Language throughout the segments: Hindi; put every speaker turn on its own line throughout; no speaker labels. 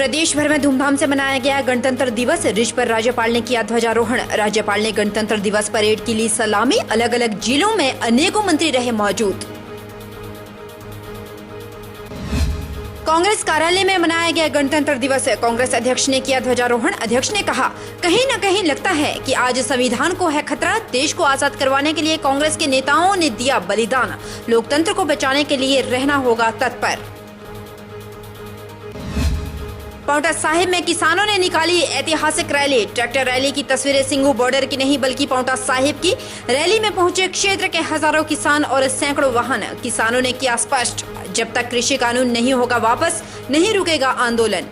प्रदेश भर में धूमधाम से मनाया गया गणतंत्र दिवस। रिज पर राज्यपाल ने किया ध्वजारोहण। राज्यपाल ने गणतंत्र दिवस परेड की ली सलामी। अलग अलग जिलों में अनेकों मंत्री रहे मौजूद। कांग्रेस कार्यालय में मनाया गया गणतंत्र दिवस। कांग्रेस अध्यक्ष ने किया ध्वजारोहण। अध्यक्ष ने कहा, कहीं न कहीं लगता है कि आज संविधान को है खतरा। देश को आजाद करवाने के लिए कांग्रेस के नेताओं ने दिया बलिदान। लोकतंत्र को बचाने के लिए रहना होगा तत्पर। पांवटा साहिब में किसानों ने निकाली ऐतिहासिक रैली। ट्रैक्टर रैली की तस्वीरें सिंघू बॉर्डर की नहीं बल्कि पांवटा साहिब की। रैली में पहुंचे क्षेत्र के हजारों किसान और सैकड़ों वाहन। किसानों ने किया स्पष्ट, जब तक कृषि कानून नहीं होगा वापस, नहीं रुकेगा आंदोलन।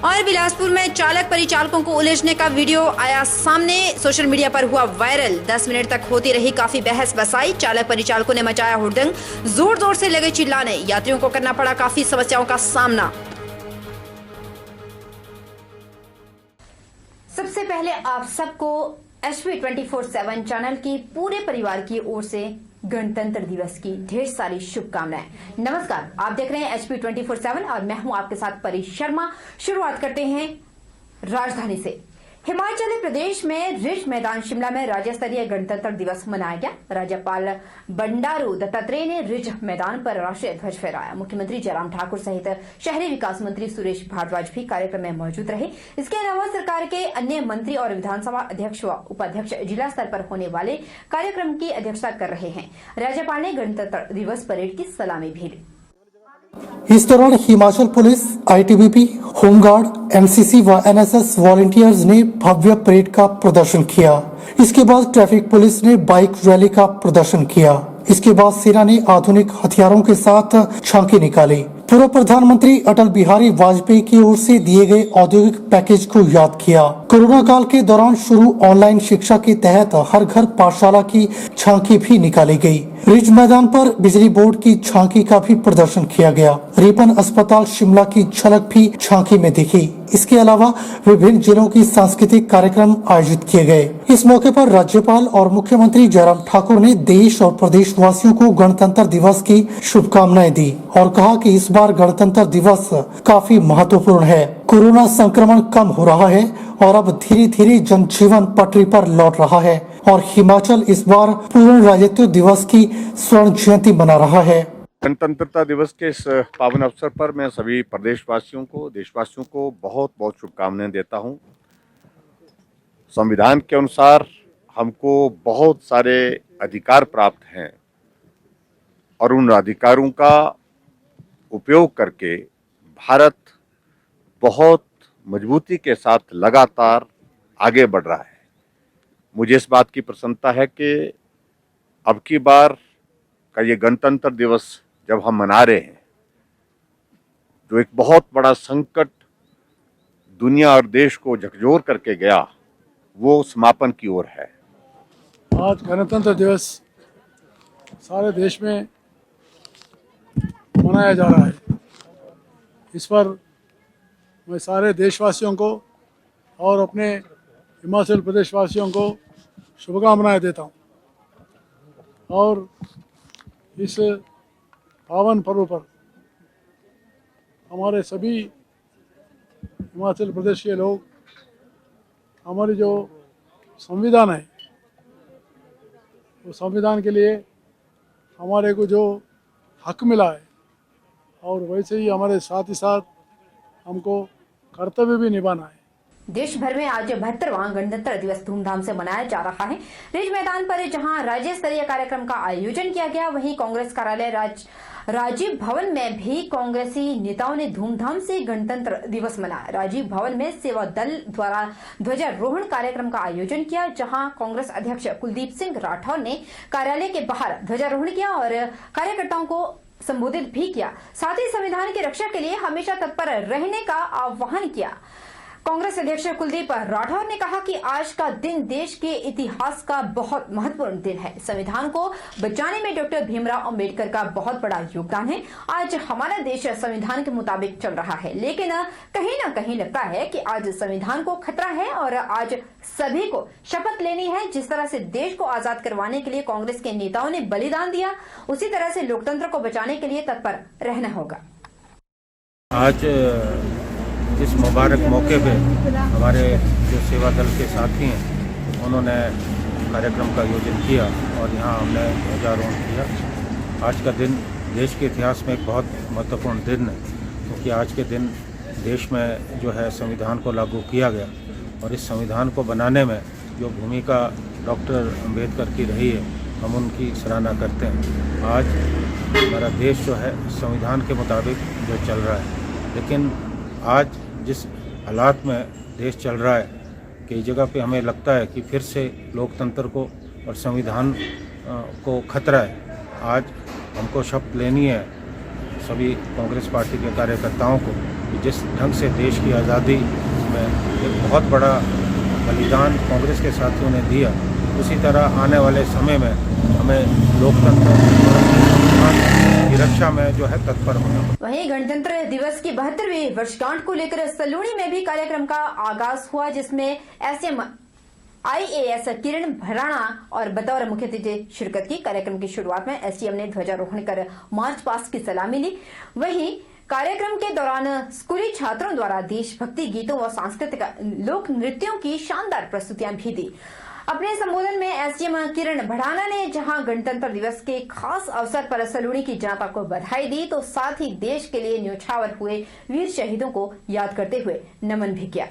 और बिलासपुर में चालक परिचालकों को उलझने का वीडियो आया सामने। सोशल मीडिया पर हुआ वायरल। 10 मिनट तक होती रही काफी बहस बसाई। चालक परिचालकों ने मचाया हुड़दंग। जोर जोर से लगे चिल्लाने। यात्रियों को करना पड़ा काफी समस्याओं का सामना। सबसे पहले आप सबको HP 24/7 चैनल के पूरे परिवार की ओर से गणतंत्र दिवस की ढेर सारी शुभकामनाएं। नमस्कार, आप देख रहे हैं HP 24/7 और मैं हूं आपके साथ परी शर्मा। शुरुआत करते हैं राजधानी से। हिमाचल प्रदेश में रिज मैदान शिमला में राज्य स्तरीय गणतंत्र दिवस मनाया गया। राज्यपाल बंडारू दत्तात्रेय ने रिज मैदान पर राष्ट्रीय ध्वज फहराया। मुख्यमंत्री जयराम ठाकुर सहित शहरी विकास मंत्री सुरेश भारद्वाज भी कार्यक्रम में मौजूद रहे। इसके अलावा सरकार के अन्य मंत्री और विधानसभा अध्यक्ष व उपाध्यक्ष जिला स्तर पर होने वाले कार्यक्रम की अध्यक्षता कर रहे हैं। राज्यपाल ने गणतंत्र दिवस परेड की सलामी भी ली।
इस दौरान Himachal police, ITBP, home guard, MCC व NSS वॉलंटियर्स ने भव्य परेड का प्रदर्शन किया। इसके बाद ट्रैफिक पुलिस ने बाइक रैली का प्रदर्शन किया। इसके बाद सेना ने आधुनिक हथियारों के साथ झांकी निकाली। पूर्व प्रधानमंत्री अटल बिहारी वाजपेयी की ओर से दिए गए औद्योगिक पैकेज को याद किया। कोरोना काल के दौरान शुरू ऑनलाइन शिक्षा के तहत हर घर पाठशाला की झांकी भी निकाली गई। रिज मैदान पर बिजली बोर्ड की झांकी का भी प्रदर्शन किया गया। रिपन अस्पताल शिमला की झलक भी झांकी में दिखी। इसके अलावा विभिन्न जिलों की सांस्कृतिक कार्यक्रम आयोजित किए गए। इस मौके पर राज्यपाल और मुख्यमंत्री जयराम ठाकुर ने देश और प्रदेशवासियों को गणतंत्र दिवस की शुभकामनाएं दी और कहा कि इस बार गणतंत्र दिवस काफी महत्वपूर्ण है। कोरोना संक्रमण कम हो रहा है और अब धीरे धीरे जनजीवन पटरी पर लौट रहा है और हिमाचल इस बार पूर्ण राज्यत्व दिवस की स्वर्ण जयंती मना रहा है।
गणतंत्रता दिवस के इस पावन अवसर पर मैं सभी प्रदेशवासियों को, देशवासियों को बहुत बहुत शुभकामनाएं देता हूं। संविधान के अनुसार हमको बहुत सारे अधिकार प्राप्त हैं और उन अधिकारों का उपयोग करके भारत बहुत मजबूती के साथ लगातार आगे बढ़ रहा है। मुझे इस बात की प्रसन्नता है कि अब की बार का ये गणतंत्र दिवस जब हम मना रहे हैं, जो एक बहुत बड़ा संकट दुनिया और देश को झकझोर करके गया, वो समापन की ओर है।
आज गणतंत्र दिवस सारे देश में मनाया जा रहा है। इस पर मैं सारे देशवासियों को और अपने हिमाचल प्रदेश वासियों को शुभकामनाएं देता हूं और इस पावन पर्व पर हमारे सभी हिमाचल प्रदेश के लोग, हमारी जो संविधान है, वो संविधान के लिए हमारे को जो हक मिला है और वैसे ही हमारे साथ ही साथ हमको कर्तव्य भी निभाना है।
देश भर में आज 72वां गणतंत्र दिवस धूमधाम से मनाया जा रहा है। रिज मैदान पर जहां राज्य स्तरीय कार्यक्रम का आयोजन किया गया, वहीं कांग्रेस कार्यालय राजीव भवन में भी कांग्रेसी नेताओं ने धूमधाम से गणतंत्र दिवस मनाया। राजीव भवन में सेवा दल द्वारा ध्वजारोहण कार्यक्रम का आयोजन किया, जहां कांग्रेस अध्यक्ष कुलदीप सिंह राठौर ने कार्यालय के बाहर ध्वजारोहण किया और कार्यकर्ताओं को संबोधित भी किया। साथ ही संविधान की रक्षा के लिए हमेशा तत्पर रहने का आह्वान किया। कांग्रेस अध्यक्ष कुलदीप राठौर ने कहा कि आज का दिन देश के इतिहास का बहुत महत्वपूर्ण दिन है। संविधान को बचाने में डॉक्टर भीमराव अंबेडकर का बहुत बड़ा योगदान है। आज हमारा देश संविधान के मुताबिक चल रहा है, लेकिन कहीं ना कहीं लगता है कि आज संविधान को खतरा है और आज सभी को शपथ लेनी है। जिस तरह से देश को आजाद करवाने के लिए कांग्रेस के नेताओं ने बलिदान दिया, उसी तरह से लोकतंत्र को बचाने के लिए तत्पर रहना होगा।
आज इस मुबारक मौके पे हमारे जो सेवा दल के साथी हैं उन्होंने कार्यक्रम का आयोजन किया और यहाँ हमने ध्वजारोहण किया। आज का दिन देश के इतिहास में एक बहुत महत्वपूर्ण दिन है, क्योंकि आज के दिन देश में जो है संविधान को लागू किया गया और इस संविधान को बनाने में जो भूमिका डॉक्टर अंबेडकर की रही है हम उनकी सराहना करते हैं। आज हमारा देश जो है संविधान के मुताबिक जो चल रहा है, लेकिन आज जिस हालात में देश चल रहा है कई जगह पे हमें लगता है कि फिर से लोकतंत्र को और संविधान को खतरा है। आज हमको शपथ लेनी है सभी कांग्रेस पार्टी के कार्यकर्ताओं को कि जिस ढंग से देश की आज़ादी में एक बहुत बड़ा बलिदान कांग्रेस के साथियों ने दिया, उसी तरह आने वाले समय में हमें लोकतंत्र की रक्षा में जो है तत्पर होना।
वहीं गणतंत्र दिवस की 72वीं वर्षगांठ को लेकर सलूणी में भी कार्यक्रम का आगाज हुआ, जिसमें एसएम IAS किरण भराणा और बतौर मुख्य अतिथि शिरकत की। कार्यक्रम की शुरुआत में एसडीएम ने ध्वजारोहण कर मार्च पास्ट की सलामी ली। वहीं कार्यक्रम के दौरान स्कूली छात्रों द्वारा देशभक्ति गीतों व सांस्कृतिक लोक नृत्यों की शानदार प्रस्तुतियां भी दी। अपने संबोधन में एसडीएम किरण भड़ाना ने जहां गणतंत्र दिवस के खास अवसर पर सलूणी की जनता को बधाई दी, तो साथ ही देश के लिए न्यौछावर हुए वीर शहीदों को याद करते हुए नमन भी किया।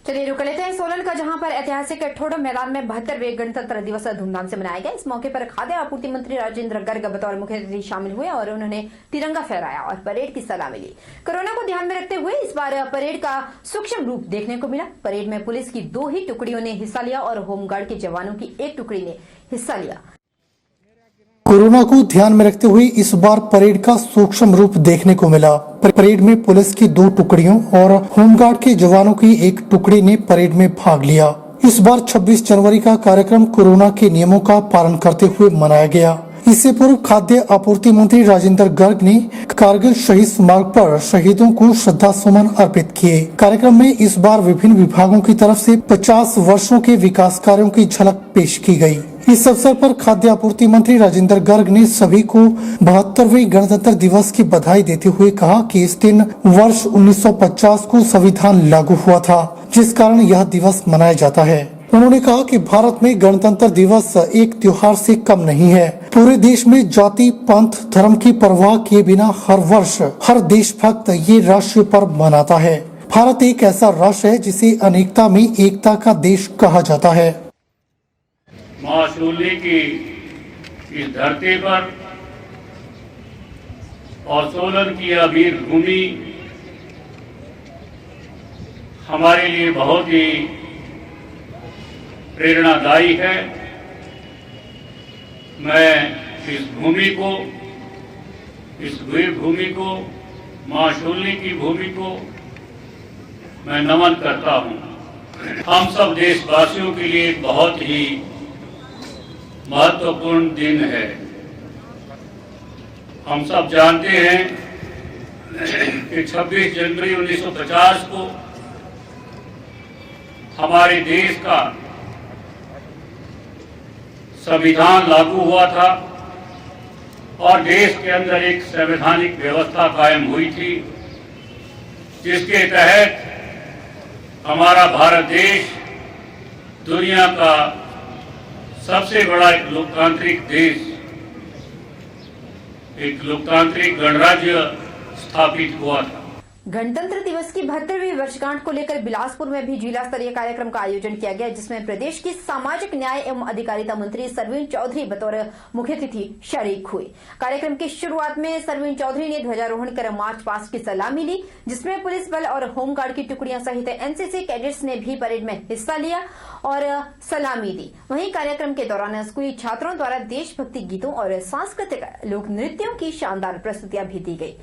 चलिए रुक लेते हैं सोलन का, जहां पर ऐतिहासिक ठोडो मैदान में 72वें गणतंत्र दिवस धूमधाम से मनाया गया। इस मौके पर खाद्य आपूर्ति मंत्री राजेंद्र गर्ग बतौर मुख्य अतिथि शामिल हुए और उन्होंने तिरंगा फहराया और परेड की सलामी ली। कोरोना को ध्यान में रखते हुए इस बार परेड का सूक्ष्म रूप देखने को मिला। परेड में पुलिस की 2 ही टुकड़ियों ने हिस्सा लिया और होमगार्ड के जवानों की 1 टुकड़ी ने हिस्सा लिया।
कोरोना को ध्यान में रखते हुए इस बार परेड का सूक्ष्म रूप देखने को मिला। परेड में पुलिस की 2 टुकड़ियों और होमगार्ड के जवानों की 1 टुकड़ी ने परेड में भाग लिया। इस बार 26 जनवरी का कार्यक्रम कोरोना के नियमों का पालन करते हुए मनाया गया। इससे पूर्व खाद्य आपूर्ति मंत्री राजेंद्र गर्ग ने कारगिल शहीद स्मारक पर शहीदों को श्रद्धा सुमन अर्पित किए। कार्यक्रम में इस बार विभिन्न विभागों की तरफ से 50 वर्षों के विकास कार्यों की झलक पेश की गई। इस अवसर पर खाद्य आपूर्ति मंत्री राजेंद्र गर्ग ने सभी को 72वें गणतंत्र दिवस की बधाई देते हुए कहा कि इस दिन वर्ष 1950 को संविधान लागू हुआ था, जिस कारण यह दिवस मनाया जाता है। उन्होंने कहा कि भारत में गणतंत्र दिवस एक त्योहार से कम नहीं है। पूरे देश में जाति, पंथ, धर्म की परवाह किए बिना हर वर्ष हर देशभक्त ये राष्ट्रीय पर्व मनाता है। भारत एक ऐसा राष्ट्र है जिसे अनेकता में एकता का देश कहा जाता है।
माँ शूली की इस धरती पर और सोलन की यह वीर भूमि हमारे लिए बहुत ही प्रेरणादायी है। मैं इस भूमि को, इस वीर भूमि को, माँ शूली की भूमि को मैं नमन करता हूँ। हम सब देशवासियों के लिए बहुत ही महत्वपूर्ण दिन है। हम सब जानते हैं कि 26 जनवरी 1950 को हमारे देश का संविधान लागू हुआ था और देश के अंदर एक संवैधानिक व्यवस्था कायम हुई थी, जिसके तहत हमारा भारत देश दुनिया का सबसे बड़ा एक लोकतांत्रिक देश, एक लोकतांत्रिक गणराज्य स्थापित हुआ था।
गणतंत्र दिवस की 72वीं वर्षगांठ को लेकर बिलासपुर में भी जिला स्तरीय कार्यक्रम का आयोजन किया गया, जिसमें प्रदेश की सामाजिक न्याय एवं अधिकारिता मंत्री सरवीण चौधरी बतौर मुख्य अतिथि शरीक हुए। कार्यक्रम की शुरुआत में सरवीण चौधरी ने ध्वजारोहण कर मार्च पास्ट की सलामी ली, जिसमें पुलिस बल और होमगार्ड की टुकड़ियां सहित एनसीसी कैडेट्स ने भी परेड में हिस्सा लिया और सलामी दी। वहीं कार्यक्रम के दौरान स्कूली छात्रों द्वारा देशभक्ति गीतों और सांस्कृतिक लोक नृत्यों की शानदार प्रस्तुतियां भी दी गई।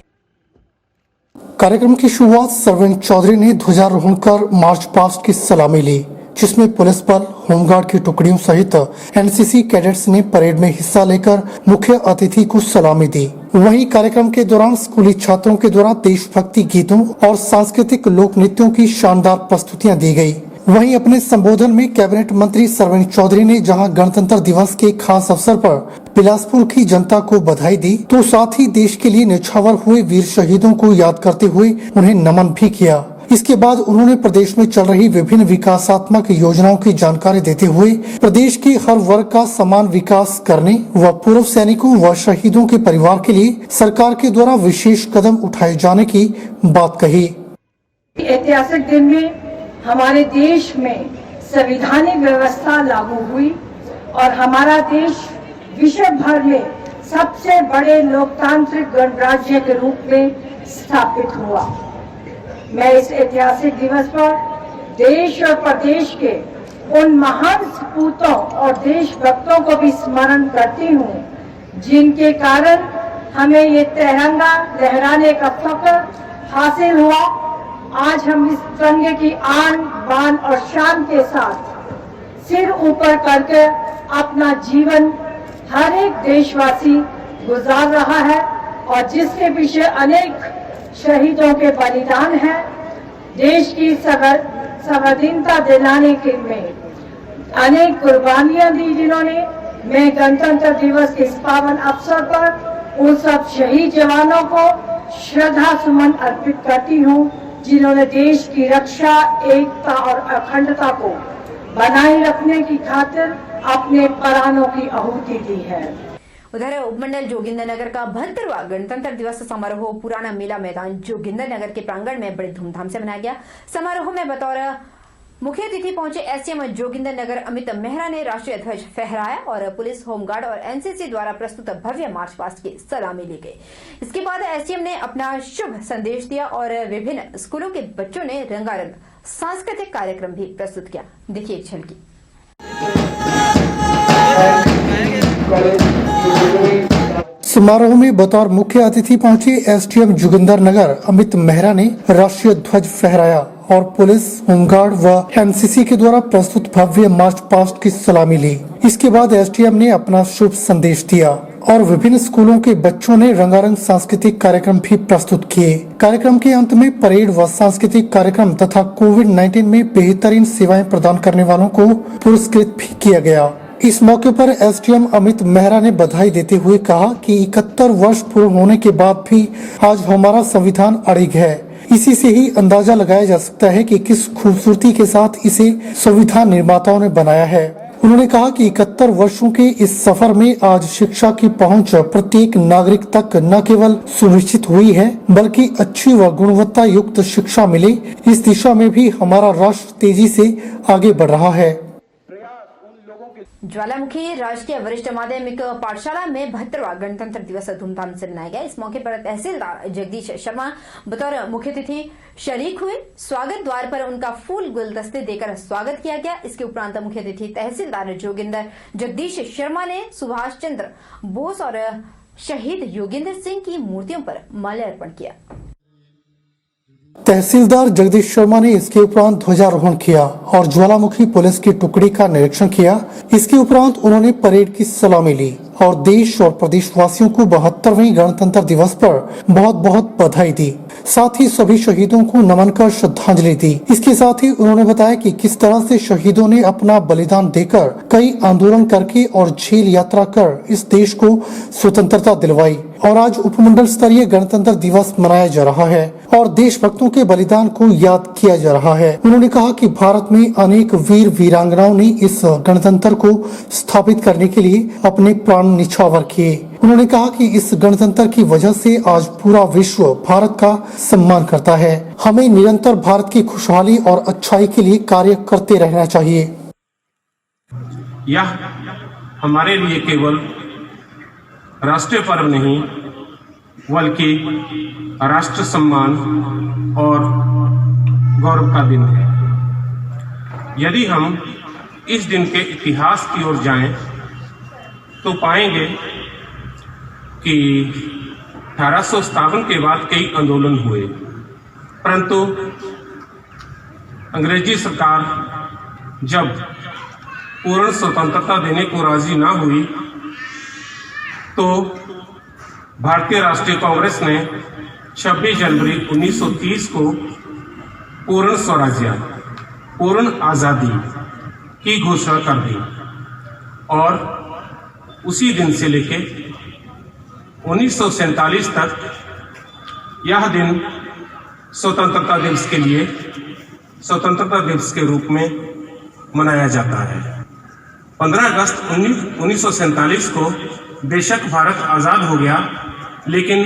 कार्यक्रम की शुरुआत सरवीण चौधरी ने ध्वजारोहण कर मार्च पास्ट की सलामी ली, जिसमें पुलिस बल, होमगार्ड की टुकड़ियों सहित एनसीसी कैडेट्स ने परेड में हिस्सा लेकर मुख्य अतिथि को सलामी दी। वहीं कार्यक्रम के दौरान स्कूली छात्रों के द्वारा देशभक्ति गीतों और सांस्कृतिक लोक नृत्यों की शानदार प्रस्तुतियां दी गई। वहीं अपने संबोधन में कैबिनेट मंत्री सरवीण चौधरी ने जहां गणतंत्र दिवस के खास अवसर पर बिलासपुर की जनता को बधाई दी, तो साथ ही देश के लिए न्यौछावर हुए वीर शहीदों को याद करते हुए उन्हें नमन भी किया। इसके बाद उन्होंने प्रदेश में चल रही विभिन्न विकासात्मक योजनाओं की जानकारी देते हुए प्रदेश के हर वर्ग का समान विकास करने व पूर्व सैनिकों व शहीदों के परिवार के लिए सरकार के द्वारा विशेष कदम उठाए जाने की बात कही।
ऐतिहासिक दिन में हमारे देश में संवैधानिक व्यवस्था लागू हुई और हमारा देश विश्व भर में सबसे बड़े लोकतांत्रिक गणराज्य के रूप में स्थापित हुआ। मैं इस ऐतिहासिक दिवस पर देश और प्रदेश के उन महान सपूतों और देशभक्तों को भी स्मरण करती हूँ, जिनके कारण हमें ये तिरंगा लहराने का फख्र हासिल हुआ। आज हम इस तिरंगे की आन बान और शान के साथ सिर ऊपर करके अपना जीवन हर एक देशवासी गुजार रहा है और जिसके पीछे अनेक शहीदों के बलिदान है। देश की स्वाधीनता दिलाने के में अनेक कुर्बानियां दी जिन्होंने। मैं गणतंत्र दिवस के इस पावन अवसर पर उन सब शहीद जवानों को श्रद्धा सुमन अर्पित करती हूं, जिन्होंने देश की रक्षा, एकता और अखंडता को बनाए रखने की खातिर अपने प्राणों की आहुति दी है।
उधर उपमंडल जोगिंदरनगर का 72वां गणतंत्र दिवस समारोह पुराना मेला मैदान जोगिंदरनगर के प्रांगण में बड़े धूमधाम से मनाया गया। समारोह में बतौर मुख्य अतिथि पहुंचे एसडीएम जोगिंदरनगर अमित मेहरा ने राष्ट्रीय ध्वज फहराया और पुलिस, होमगार्ड और एनसीसी द्वारा प्रस्तुत भव्य मार्च पास्ट की सलामी ली गई। इसके बाद एसडीएम ने अपना शुभ संदेश दिया और विभिन्न स्कूलों के बच्चों ने रंगारंग सांस्कृतिक कार्यक्रम भी प्रस्तुत किया। देखिए एक झलकी।
समारोह में बतौर मुख्य अतिथि पहुंचे एसडीएम जोगिंदरनगर अमित मेहरा ने राष्ट्रीय ध्वज फहराया और पुलिस, होमगार्ड व एनसीसी के द्वारा प्रस्तुत भव्य मार्च पास्ट की सलामी ली। इसके बाद एसडीएम ने अपना शुभ संदेश दिया और विभिन्न स्कूलों के बच्चों ने रंगारंग सांस्कृतिक कार्यक्रम भी प्रस्तुत किए। कार्यक्रम के अंत में परेड व सांस्कृतिक कार्यक्रम तथा कोविड-19 में बेहतरीन सेवाएं प्रदान करने वालों को पुरस्कृत भी किया गया। इस मौके पर एसडीएम अमित मेहरा ने बधाई देते हुए कहा कि 71 वर्ष पूर्ण होने के बाद भी आज हमारा संविधान अड़िग है। इसी से ही अंदाजा लगाया जा सकता है कि किस खूबसूरती के साथ इसे संविधान निर्माताओं ने बनाया है। उन्होंने कहा कि 71 वर्षों के इस सफर में आज शिक्षा की पहुंच प्रत्येक नागरिक तक न केवल सुनिश्चित हुई है, बल्कि अच्छी व गुणवत्ता युक्त शिक्षा मिले, इस दिशा में भी हमारा राष्ट्र तेजी से आगे बढ़ रहा है।
ज्वालामुखी राजकीय वरिष्ठ माध्यमिक पाठशाला में 72वां गणतंत्र दिवस धूमधाम से मनाया गया। इस मौके पर तहसीलदार जगदीश शर्मा बतौर मुख्य अतिथि शरीक हुए। स्वागत द्वार पर उनका फूल गुलदस्ते देकर स्वागत किया गया। इसके उपरांत मुख्य अतिथि तहसीलदार जोगिंदर जगदीश शर्मा ने सुभाष चंद्र बोस और शहीद योगेंद्र सिंह की मूर्तियों पर माल्यार्पण किया।
तहसीलदार जगदीश शर्मा ने इसके उपरांत ध्वजारोहण किया और ज्वालामुखी पुलिस की टुकड़ी का निरीक्षण किया। इसके उपरांत उन्होंने परेड की सलामी ली और देश और प्रदेशवासियों को 72वें गणतंत्र दिवस पर बहुत बहुत बधाई दी। साथ ही सभी शहीदों को नमन कर श्रद्धांजलि दी। इसके साथ ही उन्होंने बताया कि किस तरह से शहीदों ने अपना बलिदान देकर कई आंदोलन करके और जेल यात्रा कर इस देश को स्वतंत्रता दिलवाई और आज उपमंडल स्तरीय गणतंत्र दिवस मनाया जा रहा है और देशभक्तों के बलिदान को याद किया जा रहा है। उन्होंने कहा कि भारत में अनेक वीर वीरांगनाओं ने इस गणतंत्र को स्थापित करने के लिए अपने प्राण निछावर किए। उन्होंने कहा कि इस गणतंत्र की वजह से आज पूरा विश्व भारत का सम्मान करता है। हमें निरंतर भारत की खुशहाली और अच्छाई के लिए कार्य करते रहना चाहिए।
यह हमारे लिए केवल राष्ट्रीय पर्व नहीं, बल्कि राष्ट्र सम्मान और गौरव का दिन है। यदि हम इस दिन के इतिहास की ओर जाएं, तो पाएंगे कि 1857 के बाद कई आंदोलन हुए, परंतु अंग्रेजी सरकार जब पूर्ण स्वतंत्रता देने को राजी ना हुई, तो भारतीय राष्ट्रीय कांग्रेस ने 26 जनवरी 1930 को पूर्ण स्वराज्य पूर्ण आजादी की घोषणा कर दी और उसी दिन से लेके 1947 तक यह दिन स्वतंत्रता दिवस के लिए स्वतंत्रता दिवस के रूप में मनाया जाता है। 15 अगस्त 1947 को बेशक भारत आजाद हो गया, लेकिन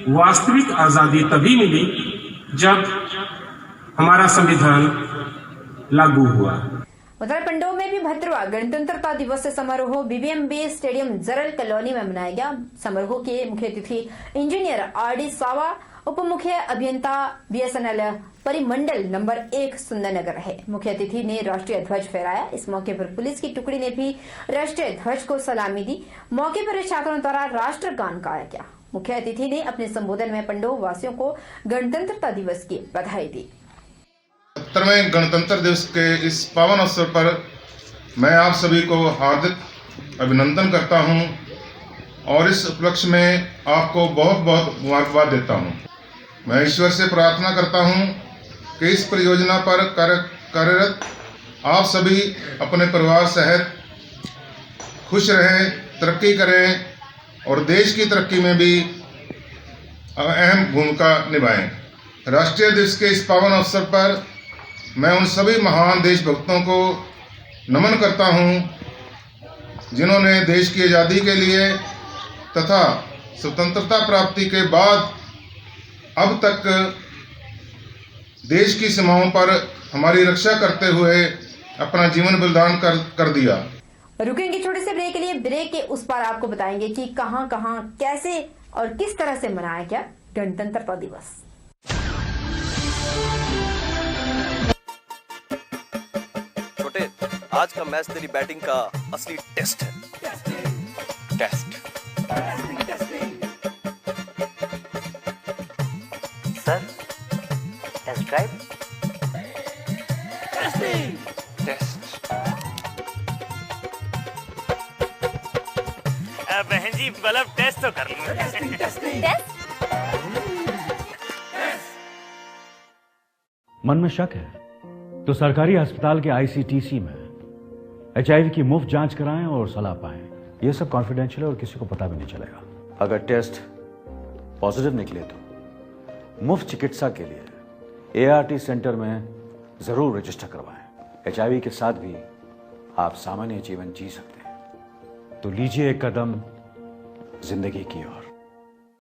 वास्तविक आजादी तभी मिली जब हमारा संविधान लागू हुआ।
उधर पंडोह में भी भद्रवा गणतंत्रता दिवस समारोह बीबीएमबी स्टेडियम जरल कॉलोनी में मनाया गया। समारोह के मुख्य अतिथि इंजीनियर आरडी सावा, उप मुख्य अभियंता बीएसएनएल परिमंडल नंबर 1 सुंदरनगर रहे। मुख्य अतिथि ने राष्ट्रीय ध्वज फहराया। इस मौके पर पुलिस की टुकड़ी ने भी राष्ट्रीय ध्वज को सलामी दी। मौके पर छात्रों द्वारा राष्ट्रगान गाया गया। मुख्य अतिथि ने अपने संबोधन में पंडोह वासियों को गणतंत्रता दिवस की बधाई दी।
70वें गणतंत्र दिवस के इस पावन अवसर पर मैं आप सभी को हार्दिक अभिनंदन करता हूं और इस उपलक्ष्य में आपको बहुत बहुत मुबारकबाद देता हूं। मैं ईश्वर से प्रार्थना करता हूं कि इस परियोजना पर कार्यरत आप सभी अपने परिवार सहित खुश रहें, तरक्की करें और देश की तरक्की में भी अहम भूमिका निभाएं। राष्ट्रीय दिवस के इस पावन अवसर पर मैं उन सभी महान देशभक्तों को नमन करता हूं जिन्होंने देश की आज़ादी के लिए तथा स्वतंत्रता प्राप्ति के बाद अब तक देश की सीमाओं पर हमारी रक्षा करते हुए अपना जीवन बलिदान कर दिया।
रुकेंगे छोटे से ब्रेक के लिए। ब्रेक के उस पार आपको बताएंगे कि कहां कैसे और किस तरह से मनाया गया गणतंत्रता दिवस।
छोटे, आज का मैच तेरी बैटिंग का असली टेस्ट है। Test
sir, test drive.
Test
बहन जी, मतलब टेस्ट तो कर लो। टेस्ट?
मन में शक है तो सरकारी अस्पताल के आईसीटीसी में HIV की मुफ्त जांच कराएं और सलाह पाएं। यह सब कॉन्फिडेंशियल है और किसी को पता भी नहीं चलेगा।
अगर टेस्ट पॉजिटिव निकले तो मुफ्त चिकित्सा के लिए ART सेंटर में जरूर रजिस्टर करवाएं। HIV के साथ भी आप सामान्य जीवन जी सकते हैं।
तो लीजिए एक कदम जिंदगी की ओर।